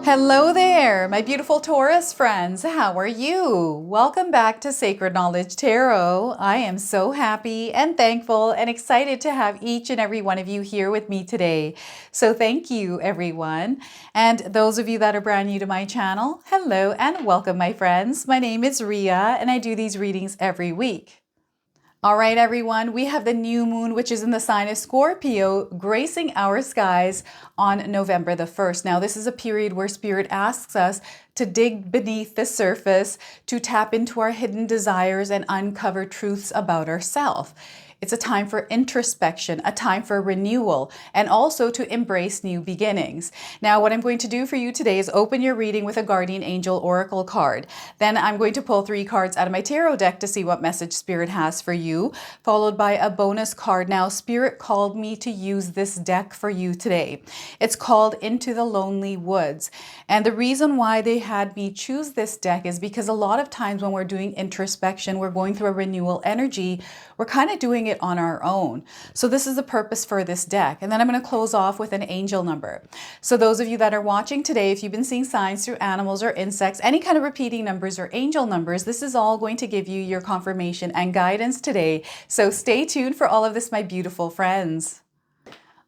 Hello there, my beautiful Taurus friends. How are you? Welcome back to Sacred Knowledge Tarot. I am so happy and thankful and excited to have each and every one of you here with me today. So thank you, everyone. And those of you that are brand new to my channel, hello and welcome, my friends. My name is Ria and I do these readings every week. All right, everyone, we have the new moon, which is in the sign of Scorpio, gracing our skies on November the 1st. Now, this is a period where Spirit asks us to dig beneath the surface, to tap into our hidden desires and uncover truths about ourselves. It's a time for introspection, a time for renewal, and also to embrace new beginnings. Now, what I'm going to do for you today is open your reading with a Guardian Angel Oracle card. Then I'm going to pull 3 cards out of my tarot deck to see what message Spirit has for you, followed by a bonus card. Now, Spirit called me to use this deck for you today. It's called Into the Lonely Woods. And the reason why they had me choose this deck is because a lot of times when we're doing introspection, we're going through a renewal energy, we're kind of doing it on our own. So this is the purpose for this deck. And then I'm going to close off with an angel number. So those of you that are watching today, if you've been seeing signs through animals or insects, any kind of repeating numbers or angel numbers, this is all going to give you your confirmation and guidance today. So stay tuned for all of this, my beautiful friends.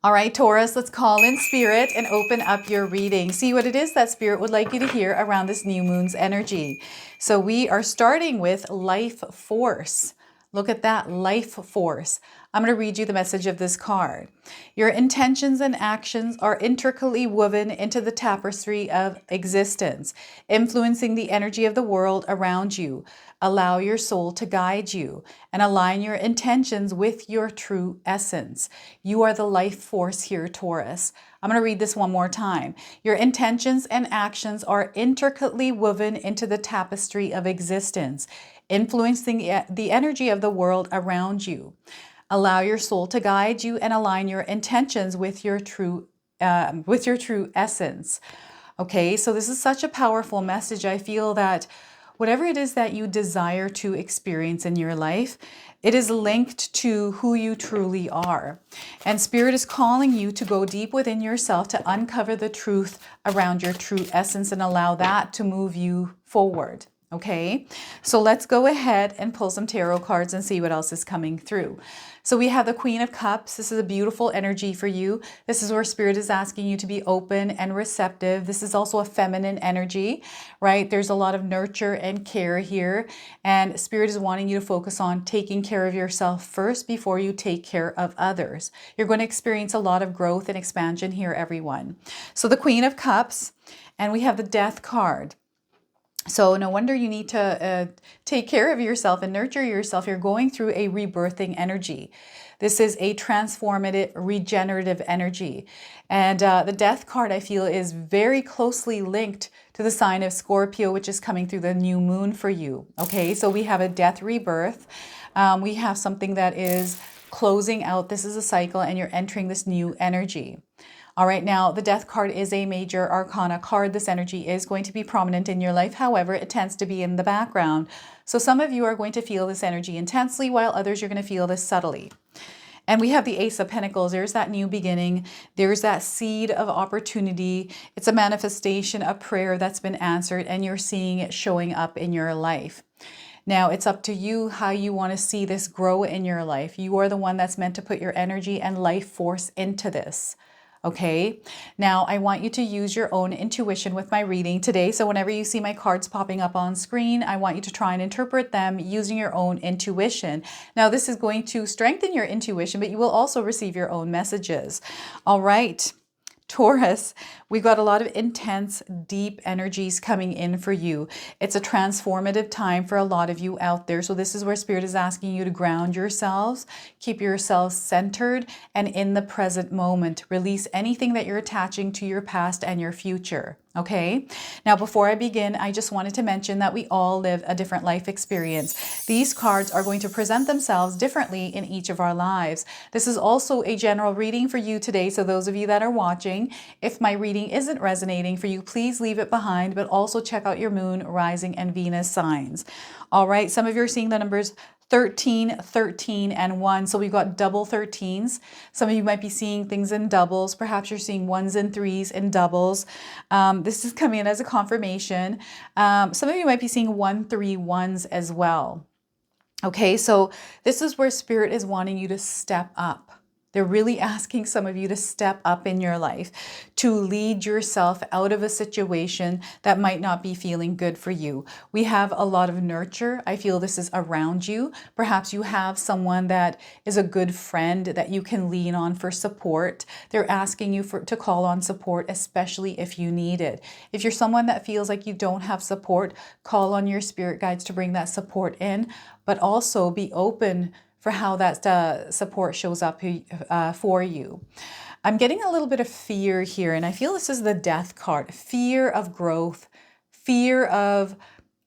All right, Taurus, let's call in Spirit and open up your reading. See what it is that Spirit would like you to hear around this new moon's energy. So we are starting with life force. Look at that, life force. I'm going to read you the message of this card. Your intentions and actions are intricately woven into the tapestry of existence, influencing the energy of the world around you. Allow your soul to guide you and align your intentions with your true essence. You are the life force here, Taurus. I'm going to read this one more time. Your intentions and actions are intricately woven into the tapestry of existence, influencing the energy of the world around you. Allow your soul to guide you and align your intentions with your true essence. Okay, so this is such a powerful message. I feel that whatever it is that you desire to experience in your life, it is linked to who you truly are. And Spirit is calling you to go deep within yourself to uncover the truth around your true essence and allow that to move you forward. Okay, so let's go ahead and pull some tarot cards and see what else is coming through. So we have the Queen of Cups. This is a beautiful energy for you. This is where Spirit is asking you to be open and receptive. This is also a feminine energy, right? There's a lot of nurture and care here. And Spirit is wanting you to focus on taking care of yourself first before you take care of others. You're going to experience a lot of growth and expansion here, everyone. So the Queen of Cups, and we have the Death card. So no wonder you need to take care of yourself and nurture yourself. You're going through a rebirthing energy. This is a transformative, regenerative energy. And the Death card, I feel, is very closely linked to the sign of Scorpio, which is coming through the new moon for you. Okay, so we have a death rebirth. We have something that is closing out. This is a cycle and you're entering this new energy. All right, now the Death card is a major arcana card. This energy is going to be prominent in your life. However, it tends to be in the background. So some of you are going to feel this energy intensely, while others you're going to feel this subtly. And we have the Ace of Pentacles. There's that new beginning. There's that seed of opportunity. It's a manifestation, a prayer that's been answered, and you're seeing it showing up in your life. Now, it's up to you how you want to see this grow in your life. You are the one that's meant to put your energy and life force into this. Okay, now I want you to use your own intuition with my reading today. So whenever you see my cards popping up on screen, I want you to try and interpret them using your own intuition. Now, this is going to strengthen your intuition, but you will also receive your own messages. All right. Taurus, we've got a lot of intense, deep energies coming in for you. It's a transformative time for a lot of you out there. So this is where Spirit is asking you to ground yourselves, keep yourselves centered and in the present moment. Release anything that you're attaching to your past and your future. Okay, now before I begin, I just wanted to mention that we all live a different life experience. These cards are going to present themselves differently in each of our lives. This is also a general reading for you today. So those of you that are watching, if my reading isn't resonating for you, please leave it behind, but also check out your moon, rising, and Venus signs. All right, some of you are seeing the numbers 13, 13, and 1. So we've got double 13s. Some of you might be seeing things in doubles. Perhaps you're seeing 1s and 3s in doubles. This is coming in as a confirmation. Some of you might be seeing 1, 3, 1s as well. Okay, so this is where Spirit is wanting you to step up. They're really asking some of you to step up in your life, to lead yourself out of a situation that might not be feeling good for you. We have a lot of nurture. I feel this is around you. Perhaps you have someone that is a good friend that you can lean on for support. They're asking you to call on support, especially if you need it. If you're someone that feels like you don't have support, call on your spirit guides to bring that support in, but also be open for how that support shows up for you. I'm getting a little bit of fear here, and I feel this is the Death card. Fear of growth, fear of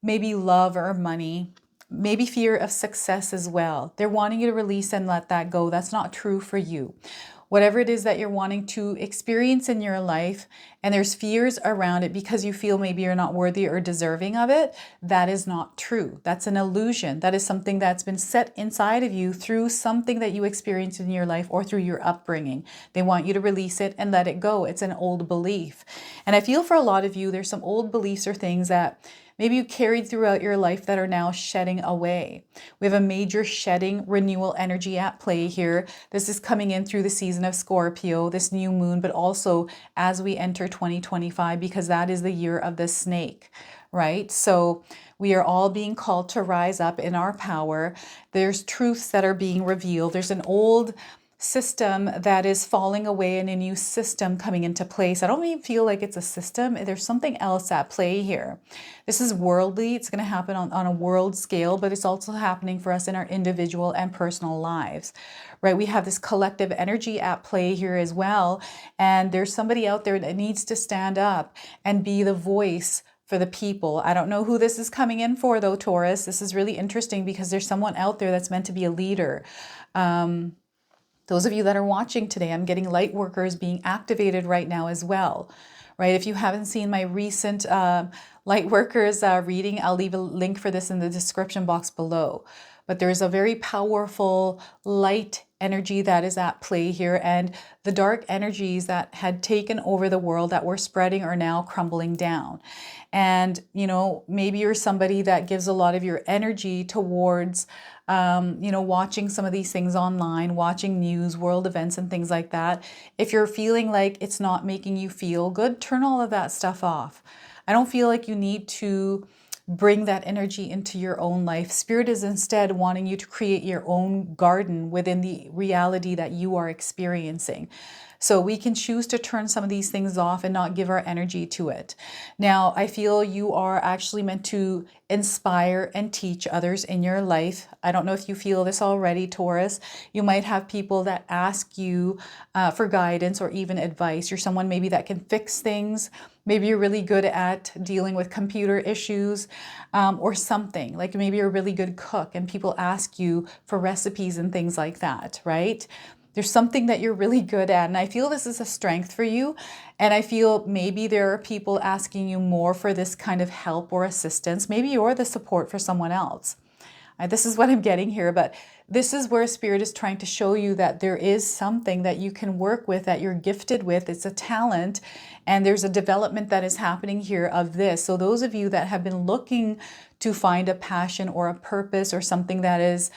maybe love or money, maybe fear of success as well. They're wanting you to release and let that go. That's not true for you. Whatever it is that you're wanting to experience in your life, and there's fears around it because you feel maybe you're not worthy or deserving of it, that is not true. That's an illusion. That is something that's been set inside of you through something that you experienced in your life or through your upbringing. They want you to release it and let it go. It's an old belief. And I feel for a lot of you, there's some old beliefs or things that maybe you carried throughout your life that are now shedding away. We have a major shedding renewal energy at play here. This is coming in through the season of Scorpio, this new moon, but also as we enter 2025, because that is the year of the snake, right? So we are all being called to rise up in our power. There's truths that are being revealed. There's an old system that is falling away and a new system coming into place. I don't even feel like it's a system. There's something else at play here. This is worldly. It's going to happen on a world scale, but it's also happening for us in our individual and personal lives, right? We have this collective energy at play here as well. And there's somebody out there that needs to stand up and be the voice for the people. I don't know who this is coming in for though, Taurus. This is really interesting because there's someone out there that's meant to be a leader. Those of you that are watching today, I'm getting light workers being activated right now as well, right? If you haven't seen my recent light workers reading, I'll leave a link for this in the description box below. But there's a very powerful light energy that is at play here, and the dark energies that had taken over the world that were spreading are now crumbling down. And, you know, maybe you're somebody that gives a lot of your energy towards watching some of these things online, watching news, world events and things like that. If you're feeling like it's not making you feel good, turn all of that stuff off. I don't feel like you need to bring that energy into your own life. Spirit is instead wanting you to create your own garden within the reality that you are experiencing. So we can choose to turn some of these things off and not give our energy to it. Now, I feel you are actually meant to inspire and teach others in your life. I don't know if you feel this already, Taurus. You might have people that ask you for guidance or even advice. You're someone maybe that can fix things. Maybe you're really good at dealing with computer issues or something. Like maybe you're a really good cook and people ask you for recipes and things like that, right? There's something that you're really good at. And I feel this is a strength for you. And I feel maybe there are people asking you more for this kind of help or assistance. Maybe you're the support for someone else. This is what I'm getting here, but this is where Spirit is trying to show you that there is something that you can work with, that you're gifted with. It's a talent, and there's a development that is happening here of this. So those of you that have been looking to find a passion or a purpose or something that is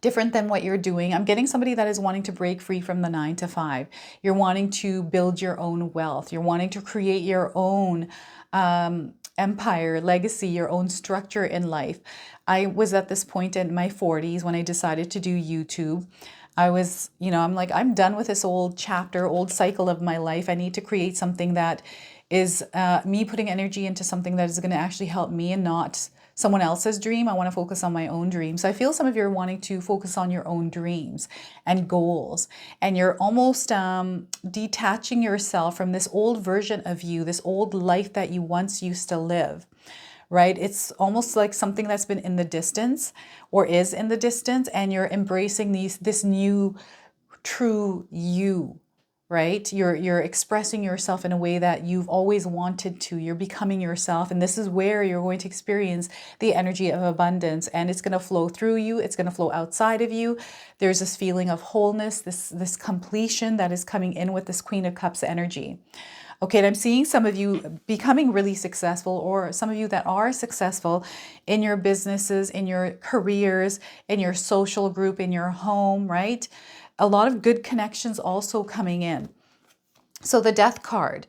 different than what you're doing. I'm getting somebody that is wanting to break free from the 9 to 5. You're wanting to build your own wealth. You're wanting to create your own empire, legacy, your own structure in life. I was at this point in my 40s when I decided to do YouTube. I was, I'm like, I'm done with this old chapter, old cycle of my life. I need to create something that is me putting energy into something that is going to actually help me and not someone else's dream. I want to focus on my own dreams. So I feel some of you are wanting to focus on your own dreams and goals, and you're almost detaching yourself from this old version of you, this old life that you once used to live, right? It's almost like something that's been in the distance or is in the distance, and you're embracing this new true you, right? You're expressing yourself in a way that you've always wanted to. You're becoming yourself, and this is where you're going to experience the energy of abundance, and it's going to flow through you. It's going to flow outside of you. There's this feeling of wholeness, this completion that is coming in with this Queen of Cups energy. Okay, and I'm seeing some of you becoming really successful, or some of you that are successful in your businesses, in your careers, in your social group, in your home, right? A lot of good connections also coming in. So the Death card.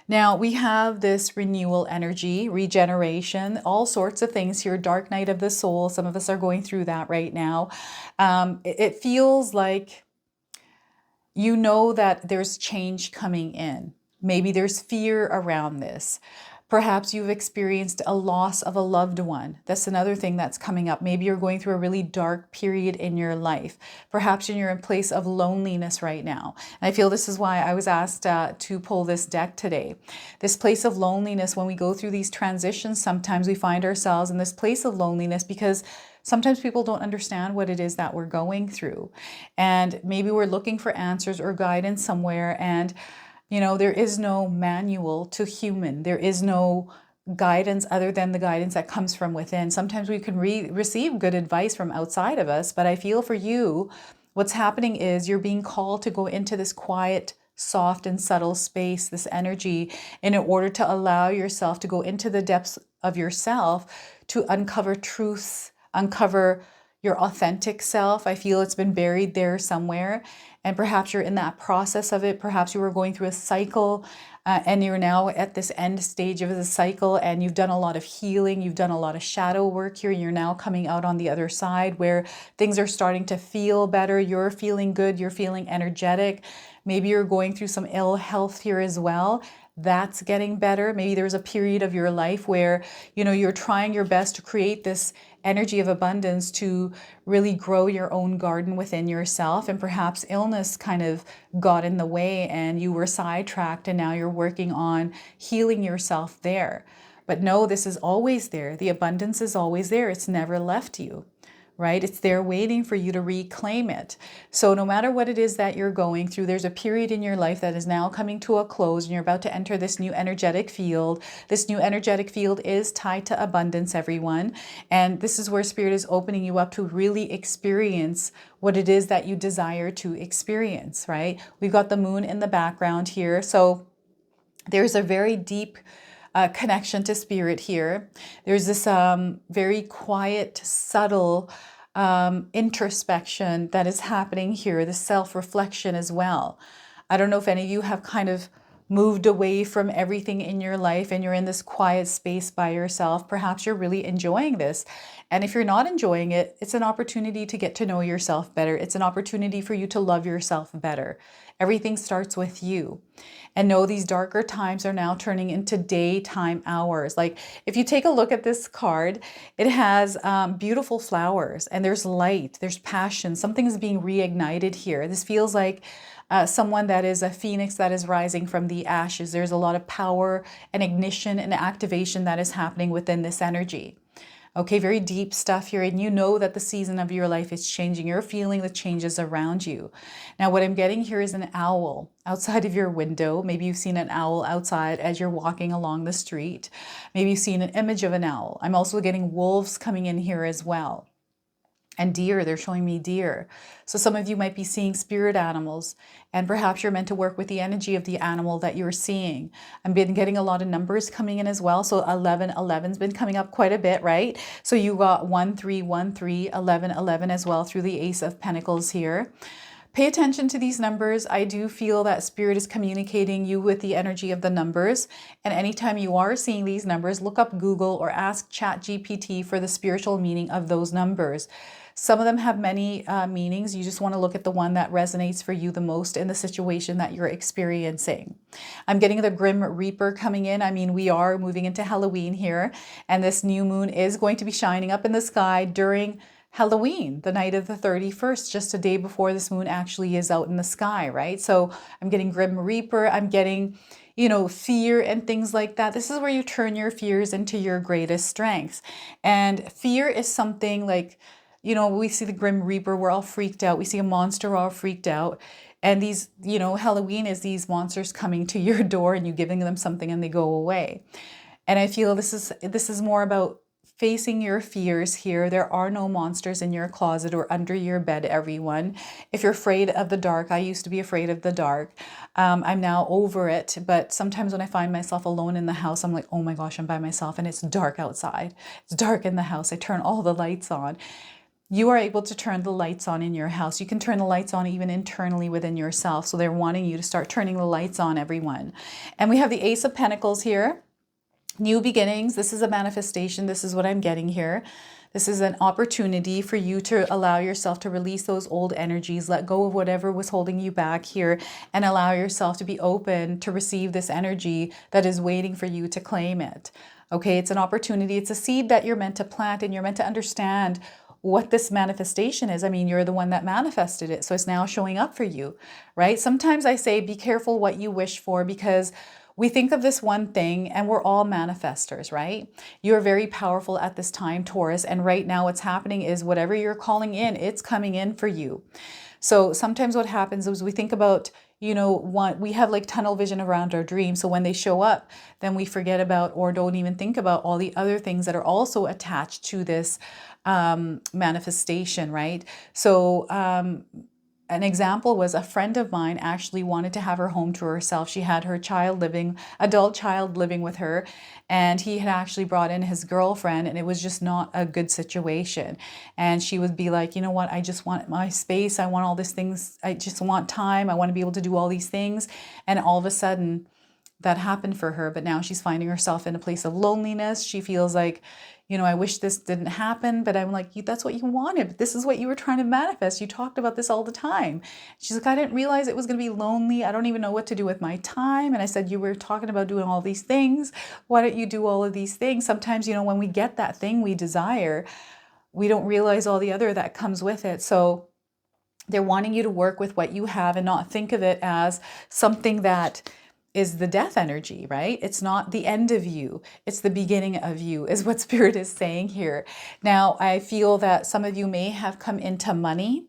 Now we have this renewal energy, regeneration, all sorts of things here. Dark night of the soul. Some of us are going through that right now. It feels like you know that there's change coming in. Maybe there's fear around this. Perhaps you've experienced a loss of a loved one. That's another thing that's coming up. Maybe you're going through a really dark period in your life. Perhaps you're in a place of loneliness right now. And I feel this is why I was asked to pull this deck today. This place of loneliness, when we go through these transitions, sometimes we find ourselves in this place of loneliness because sometimes people don't understand what it is that we're going through. And maybe we're looking for answers or guidance somewhere, and you know, there is no manual to human. There is no guidance other than the guidance that comes from within. Sometimes we can receive good advice from outside of us, but I feel for you, what's happening is you're being called to go into this quiet, soft and subtle space, this energy, in order to allow yourself to go into the depths of yourself, to uncover truths, uncover your authentic self. I feel it's been buried there somewhere, and perhaps you're in that process of it. Perhaps you were going through a cycle and you're now at this end stage of the cycle, and you've done a lot of healing, you've done a lot of shadow work here. You're now coming out on the other side where things are starting to feel better. You're feeling good, you're feeling energetic. Maybe you're going through some ill health here as well. That's getting better. Maybe there's a period of your life where, you know, you're trying your best to create this energy of abundance to really grow your own garden within yourself. And perhaps illness kind of got in the way and you were sidetracked, and now you're working on healing yourself there. But no, this is always there. The abundance is always there. It's never left you. Right? It's there waiting for you to reclaim it. So no matter what it is that you're going through, there's a period in your life that is now coming to a close, and you're about to enter this new energetic field. This new energetic field is tied to abundance, everyone. And this is where Spirit is opening you up to really experience what it is that you desire to experience, right? We've got the moon in the background here. So there's a very deep connection to Spirit here. There's this very quiet, subtle introspection that is happening here, the self-reflection as well. I don't know if any of you have kind of moved away from everything in your life and you're in this quiet space by yourself. Perhaps you're really enjoying this. And if you're not enjoying it, it's an opportunity to get to know yourself better. It's an opportunity for you to love yourself better. Everything starts with you. And know these darker times are now turning into daytime hours. Like if you take a look at this card, it has beautiful flowers, and there's light, there's passion. Something is being reignited here. This feels like someone that is a phoenix that is rising from the ashes. There's a lot of power and ignition and activation that is happening within this energy. Okay, very deep stuff here, and you know that the season of your life is changing. You're feeling the changes around you. Now, what I'm getting here is an owl outside of your window. Maybe you've seen an owl outside as you're walking along the street. Maybe you've seen an image of an owl. I'm also getting wolves coming in here as well. And deer, they're showing me deer. So some of you might be seeing spirit animals, and perhaps you're meant to work with the energy of the animal that you're seeing. I've been getting a lot of numbers coming in as well. So 11's been coming up quite a bit, right? So you got 1313, 11 as well through the Ace of Pentacles here. Pay attention to these numbers. I do feel that Spirit is communicating you with the energy of the numbers. And anytime you are seeing these numbers, look up Google or ask ChatGPT for the spiritual meaning of those numbers. Some of them have many meanings. You just want to look at the one that resonates for you the most in the situation that you're experiencing. I'm getting the Grim Reaper coming in. I mean, we are moving into Halloween here, and this new moon is going to be shining up in the sky during Halloween, the night of the 31st, just a day before this moon actually is out in the sky, right? So I'm getting Grim Reaper. I'm getting, you know, fear and things like that. This is where you turn your fears into your greatest strengths. And fear is something like, you know, we see the Grim Reaper, we're all freaked out. We see a monster, we're all freaked out. And these, you know, Halloween is these monsters coming to your door and you giving them something and they go away. And I feel this is more about facing your fears here. There are no monsters in your closet or under your bed, everyone. If you're afraid of the dark, I used to be afraid of the dark. I'm now over it. But sometimes when I find myself alone in the house, I'm like, oh my gosh, I'm by myself and it's dark outside. It's dark in the house. I turn all the lights on. You are able to turn the lights on in your house. You can turn the lights on even internally within yourself. So they're wanting you to start turning the lights on, everyone. And we have the Ace of Pentacles here. New beginnings. This is a manifestation. This is what I'm getting here. This is an opportunity for you to allow yourself to release those old energies, let go of whatever was holding you back here, and allow yourself to be open to receive this energy that is waiting for you to claim it. Okay, it's an opportunity. It's a seed that you're meant to plant, and you're meant to understand what this manifestation is. I mean, you're the one that manifested it, so it's now showing up for you, right? Sometimes I say, be careful what you wish for, because we think of this one thing and we're all manifestors, right? You're very powerful at this time, Taurus. And right now what's happening is whatever you're calling in, it's coming in for you. So sometimes what happens is we think about, you know, we have like tunnel vision around our dreams. So when they show up, then we forget about or don't even think about all the other things that are also attached to this manifestation, right? So, an example was a friend of mine actually wanted to have her home to herself. She had her adult child living with her, and he had actually brought in his girlfriend, and it was just not a good situation. And she would be like, you know what, I just want my space. I want all these things. I just want time. I want to be able to do all these things. And all of a sudden that happened for her, but now she's finding herself in a place of loneliness. She feels like, you know, I wish this didn't happen, but I'm like, that's what you wanted. This is what you were trying to manifest. You talked about this all the time. She's like, I didn't realize it was going to be lonely. I don't even know what to do with my time. And I said, you were talking about doing all these things. Why don't you do all of these things? Sometimes, you know, when we get that thing we desire, we don't realize all the other that comes with it. So they're wanting you to work with what you have and not think of it as something that is the death energy, right? It's not the end of you. It's the beginning of you, is what Spirit is saying here. Now, I feel that some of you may have come into money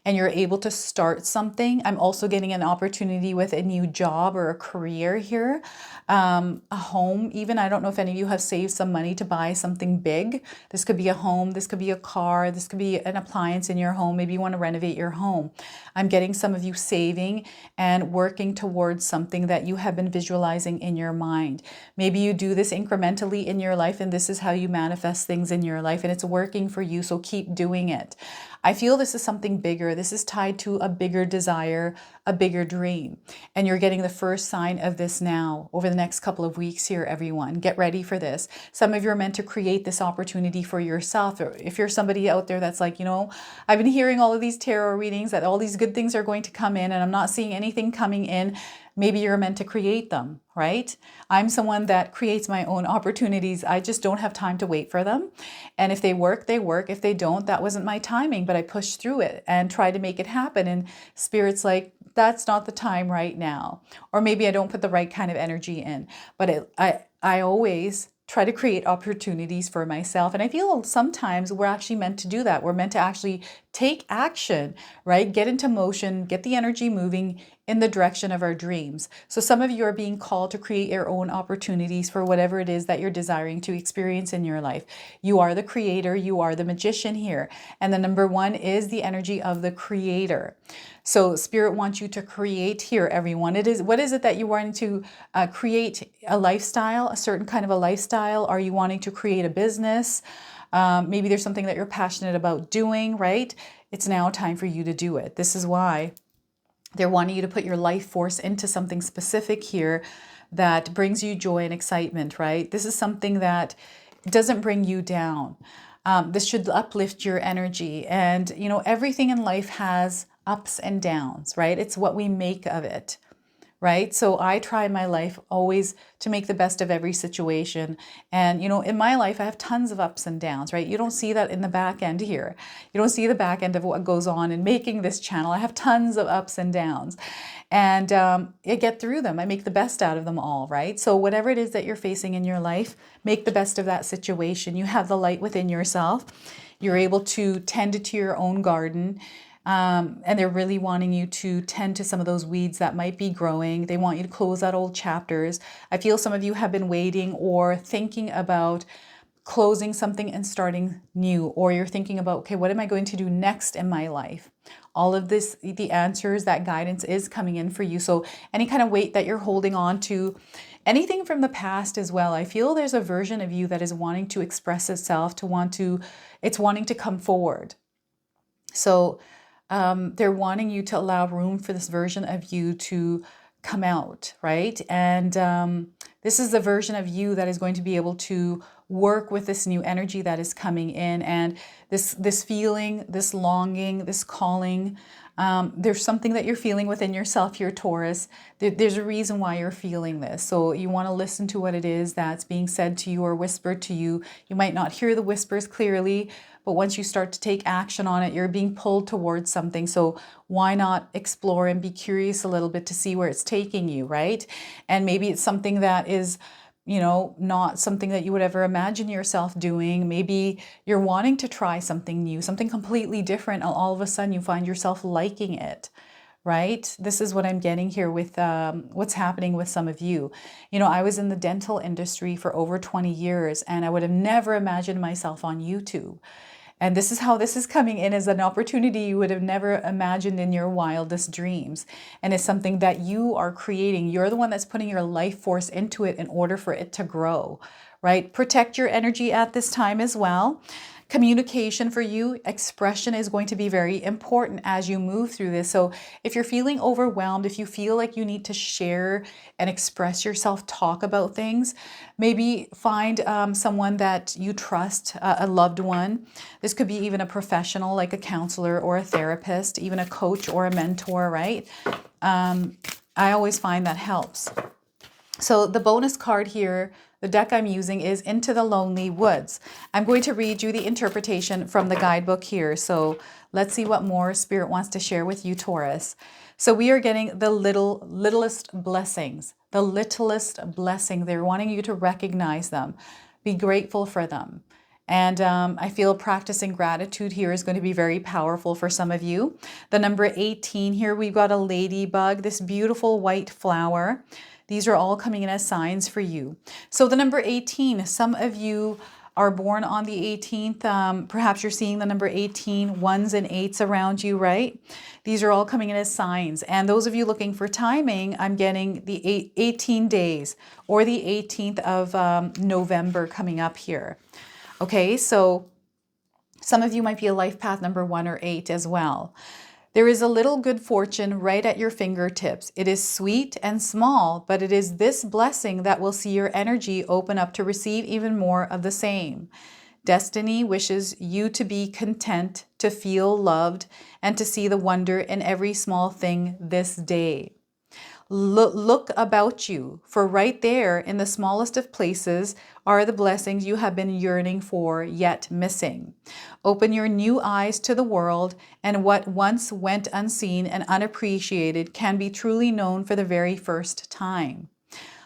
and you're able to start something. I'm also getting an opportunity with a new job or a career here, a home even. I don't know if any of you have saved some money to buy something big. This could be a home, this could be a car, this could be an appliance in your home. Maybe you want to renovate your home. I'm getting some of you saving and working towards something that you have been visualizing in your mind. Maybe you do this incrementally in your life, and this is how you manifest things in your life, and it's working for you, so keep doing it. I feel this is something bigger. This is tied to a bigger desire, a bigger dream. And you're getting the first sign of this now over the next couple of weeks here, everyone. Get ready for this. Some of you are meant to create this opportunity for yourself. Or if you're somebody out there that's like, you know, I've been hearing all of these tarot readings that all these good things are going to come in and I'm not seeing anything coming in. Maybe you're meant to create them, right? I'm someone that creates my own opportunities. I just don't have time to wait for them. And if they work, they work. If they don't, that wasn't my timing, but I pushed through it and tried to make it happen. And Spirit's like, that's not the time right now. Or maybe I don't put the right kind of energy in. But I always try to create opportunities for myself. And I feel sometimes we're actually meant to do that. We're meant to actually take action, right? Get into motion, get the energy moving in the direction of our dreams. So some of you are being called to create your own opportunities for whatever it is that you're desiring to experience in your life. You are the creator, you are the magician here. And the number one is the energy of the creator. So Spirit wants you to create here, everyone. What is it that you want to create? A lifestyle, a certain kind of a lifestyle? Are you wanting to create a business? Maybe there's something that you're passionate about doing, right? It's now time for you to do it. This is why they're wanting you to put your life force into something specific here that brings you joy and excitement, right? This is something that doesn't bring you down. This should uplift your energy. And, you know, everything in life has ups and downs, right? It's what we make of it. Right? So I try in my life always to make the best of every situation. And, you know, in my life, I have tons of ups and downs, right? You don't see that in the back end here. You don't see the back end of what goes on in making this channel. I have tons of ups and downs. And I get through them. I make the best out of them all, right? So whatever it is that you're facing in your life, make the best of that situation. You have the light within yourself. You're able to tend to your own garden. And they're really wanting you to tend to some of those weeds that might be growing. They want you to close out old chapters. I feel some of you have been waiting or thinking about closing something and starting new, or you're thinking about, okay, what am I going to do next in my life? All of this, the answers, that guidance is coming in for you. So any kind of weight that you're holding on to, anything from the past as well, I feel there's a version of you that is wanting to express itself, it's wanting to come forward. So they're wanting you to allow room for this version of you to come out, right? And this is the version of you that is going to be able to work with this new energy that is coming in, and this feeling, this longing, this calling. There's something that you're feeling within yourself here, Taurus. There's a reason why you're feeling this. So you want to listen to what it is that's being said to you or whispered to you. You might not hear the whispers clearly, but once you start to take action on it, you're being pulled towards something. So why not explore and be curious a little bit to see where it's taking you, right? And maybe it's something that is, not something that you would ever imagine yourself doing. Maybe you're wanting to try something new, something completely different, and all of a sudden you find yourself liking it, right? This is what I'm getting here with what's happening with some of you. I was in the dental industry for over 20 years, and I would have never imagined myself on YouTube. And this is how this is coming in as an opportunity you would have never imagined in your wildest dreams. And it's something that you are creating. You're the one that's putting your life force into it in order for it to grow, right? Protect your energy at this time as well. Communication for you, expression is going to be very important as you move through this. So if you're feeling overwhelmed, if you feel like you need to share and express yourself, talk about things, maybe find someone that you trust, a loved one. This could be even a professional like a counselor or a therapist, even a coach or a mentor, right? I always find that helps. So the bonus card here, the deck I'm using, is Into the Lonely Woods. I'm going to read you the interpretation from the guidebook here. So let's see what more Spirit wants to share with you, Taurus. So we are getting the littlest blessings, the littlest blessing. They're wanting you to recognize them, be grateful for them. And I feel practicing gratitude here is going to be very powerful for some of you. The number 18 here, we've got a ladybug, this beautiful white flower. These are all coming in as signs for you. So the number 18, some of you are born on the 18th. Perhaps you're seeing the number 18, ones and eights around you, right? These are all coming in as signs. And those of you looking for timing, I'm getting the 18 days or the 18th of November coming up here. Okay, so some of you might be a life path number 1 or 8 as well. There is a little good fortune right at your fingertips. It is sweet and small, but it is this blessing that will see your energy open up to receive even more of the same. Destiny wishes you to be content, to feel loved, and to see the wonder in every small thing this day. Look about you, for right there in the smallest of places are the blessings you have been yearning for yet missing. Open your new eyes to the world, and what once went unseen and unappreciated can be truly known for the very first time.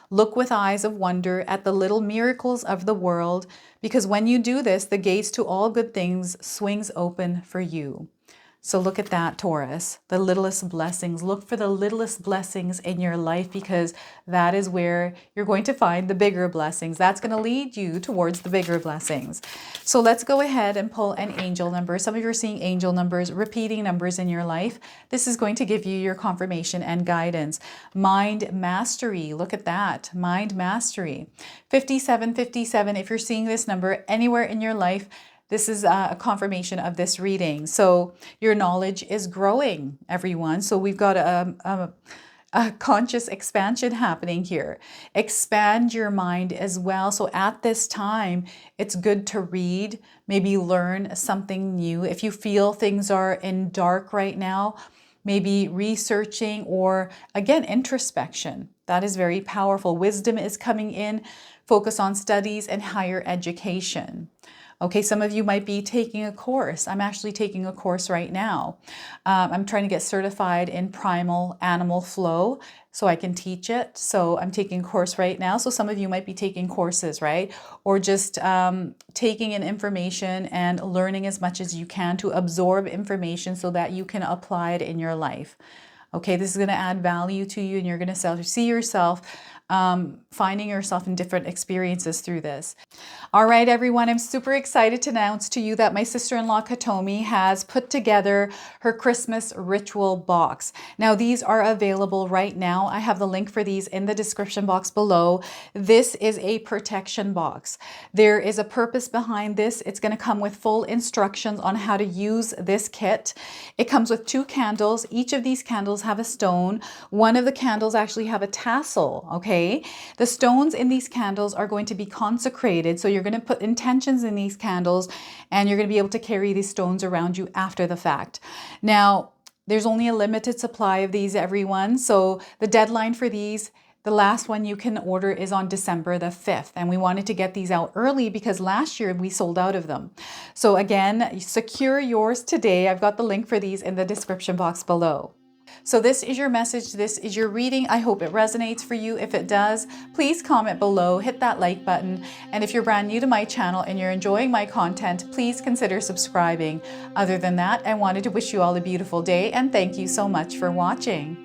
Look with eyes of wonder at the little miracles of the world, because when you do this, the gates to all good things swings open for you. So look at that, Taurus, the littlest blessings. Look for the littlest blessings in your life, because that is where you're going to find the bigger blessings. That's going to lead you towards the bigger blessings. So let's go ahead and pull an angel number. Some of you are seeing angel numbers, repeating numbers in your life. This is going to give you your confirmation and guidance. Mind mastery. Look at that. Mind mastery. 5757. If you're seeing this number anywhere in your life, this is a confirmation of this reading. So your knowledge is growing, everyone. So we've got a conscious expansion happening here. Expand your mind as well. So at this time, it's good to read, maybe learn something new. If you feel things are in dark right now, maybe researching or, again, introspection. That is very powerful. Wisdom is coming in. Focus on studies and higher education. Okay, some of you might be taking a course. I'm actually taking a course right now. I'm trying to get certified in primal animal flow. so I can teach it. So I'm taking a course right now. So some of you might be taking courses, right? Or just taking in information and learning as much as you can to absorb information so that you can apply it in your life. Okay, this is going to add value to you, and you're going to see yourself finding yourself in different experiences through this. All right, everyone, I'm super excited to announce to you that my sister-in-law Katomi has put together her Christmas ritual box. Now, these are available right now. I have the link for these in the description box below. This is a protection box. There is a purpose behind this. It's going to come with full instructions on how to use this kit. It comes with 2 candles. Each of these candles have a stone. One of the candles actually have a tassel, okay? The stones in these candles are going to be consecrated. So you're going to put intentions in these candles, and you're going to be able to carry these stones around you after the fact. Now, there's only a limited supply of these, everyone. So the deadline for these, the last one you can order, is on December the 5th. And we wanted to get these out early because last year we sold out of them. So again, secure yours today. I've got the link for these in the description box below. So this is your message. This is your reading. I hope it resonates for you. If it does, please comment below, hit that like button. And if you're brand new to my channel and you're enjoying my content, please consider subscribing. Other than that, I wanted to wish you all a beautiful day, and thank you so much for watching.